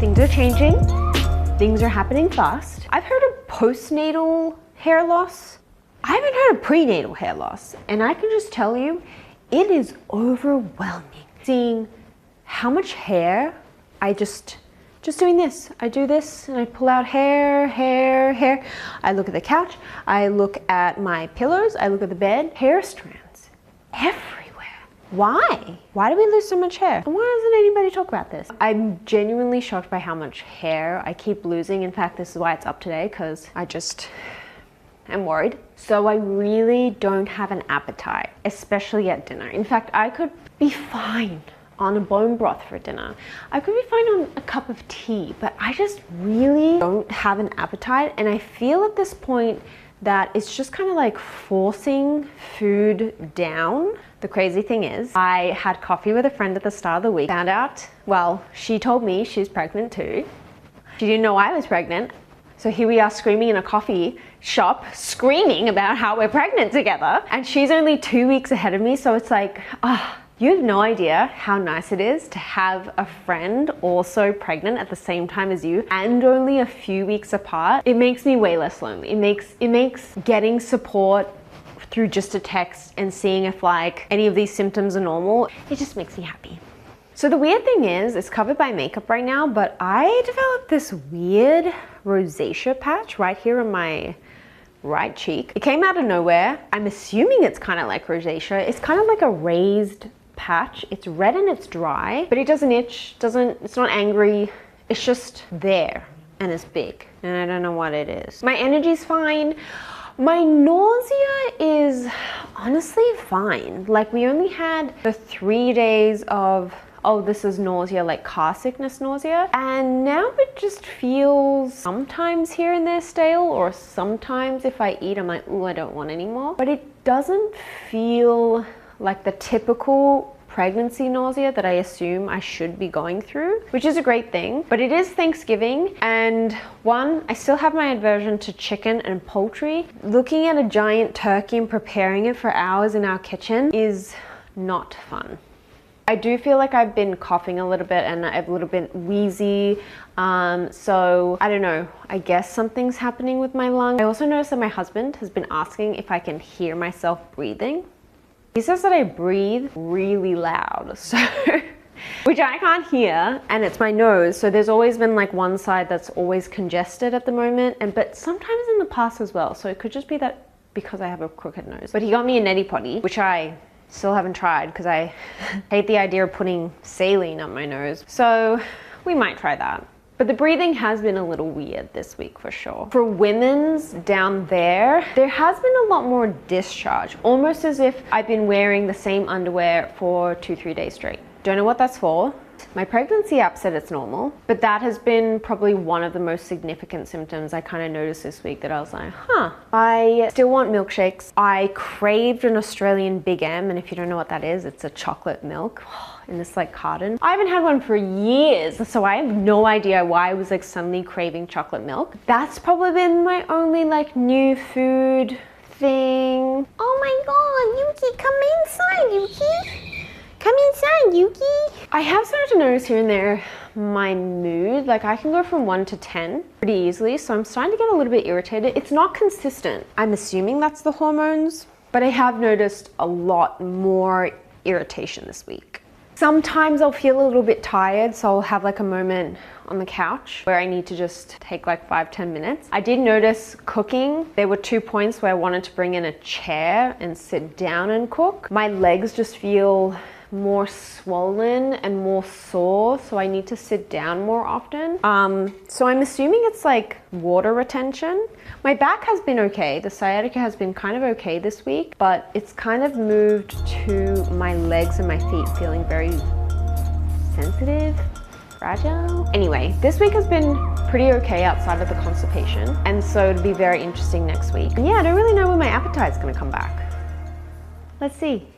things are changing. Things are happening fast. I've heard of postnatal hair loss. I haven't heard of prenatal hair loss. And I can just tell you, it is overwhelming. Seeing how much hair I just doing this. I do this and I pull out hair. I look at the couch. I look at my pillows. I look at the bed. Hair strands everywhere. Why? Why do we lose so much hair? And why doesn't anybody talk about this? I'm genuinely shocked by how much hair I keep losing. In fact, this is why it's up today, because I just am worried. So I really don't have an appetite, especially at dinner. In fact, I could be fine on a bone broth for dinner. I could be fine on a cup of tea, but I just really don't have an appetite. And I feel at this point that it's just kind of like forcing food down. The crazy thing is, I had coffee with a friend at the start of the week, found out, well, she told me she's pregnant too. She didn't know I was pregnant. So here we are screaming in a coffee shop, screaming about how we're pregnant together. And she's only 2 weeks ahead of me. So it's like, you have no idea how nice it is to have a friend also pregnant at the same time as you and only a few weeks apart. It makes me way less lonely. It makes getting support through just a text and seeing if like any of these symptoms are normal, it just makes me happy. So the weird thing is, it's covered by makeup right now, but I developed this weird rosacea patch right here on my right cheek. It came out of nowhere. I'm assuming it's kind of like rosacea. It's kind of like a raised patch. It's red and it's dry, but it doesn't itch, it's not angry. It's just there and it's big and I don't know what it is. My energy's fine. My nausea is honestly fine. Like we only had the 3 days of, oh, this is nausea, like car sickness nausea. And now it just feels sometimes here and there stale, or sometimes if I eat, I'm like, oh, I don't want any more. But it doesn't feel like the typical pregnancy nausea that I assume I should be going through, which is a great thing. But it is Thanksgiving, and one, I still have my aversion to chicken and poultry. Looking at a giant turkey and preparing it for hours in our kitchen is not fun. I do feel like I've been coughing a little bit and I'm a little bit wheezy. So I don't know, I guess something's happening with my lungs. I also noticed that my husband has been asking if I can hear myself breathing. He says that I breathe really loud, so which I can't hear, and it's my nose. So there's always been like one side that's always congested at the moment, but sometimes in the past as well. So it could just be that because I have a crooked nose. But he got me a neti potty, which I still haven't tried because I hate the idea of putting saline up my nose. So we might try that. But the breathing has been a little weird this week for sure. For women's down there has been a lot more discharge, almost as if I've been wearing the same underwear for 2-3 days straight. Don't know what that's for. My pregnancy app said it's normal, but that has been probably one of the most significant symptoms I kind of noticed this week, that I was like, I still want milkshakes. I craved an Australian Big M, and if you don't know what that is, it's a chocolate milk in this like carton. I haven't had one for years, so I have no idea why I was like suddenly craving chocolate milk. That's probably been my only like new food thing. Oh my god, Yuki, come inside, Yuki. Come inside, Yuki. I have started to notice here and there my mood. Like I can go from 1 to 10 pretty easily. So I'm starting to get a little bit irritated. It's not consistent. I'm assuming that's the hormones, but I have noticed a lot more irritation this week. Sometimes I'll feel a little bit tired, so I'll have like a moment on the couch where I need to just take like 5-10 minutes. I did notice cooking. There were 2 points where I wanted to bring in a chair and sit down and cook. My legs just feel more swollen and more sore, so I need to sit down more often. So I'm assuming it's like water retention. My back has been okay. The sciatica has been kind of okay this week, but it's kind of moved to my legs and my feet feeling very sensitive, fragile. Anyway, this week has been pretty okay outside of the constipation, and so it'll be very interesting next week. And yeah, I don't really know when my appetite's gonna come back. Let's see.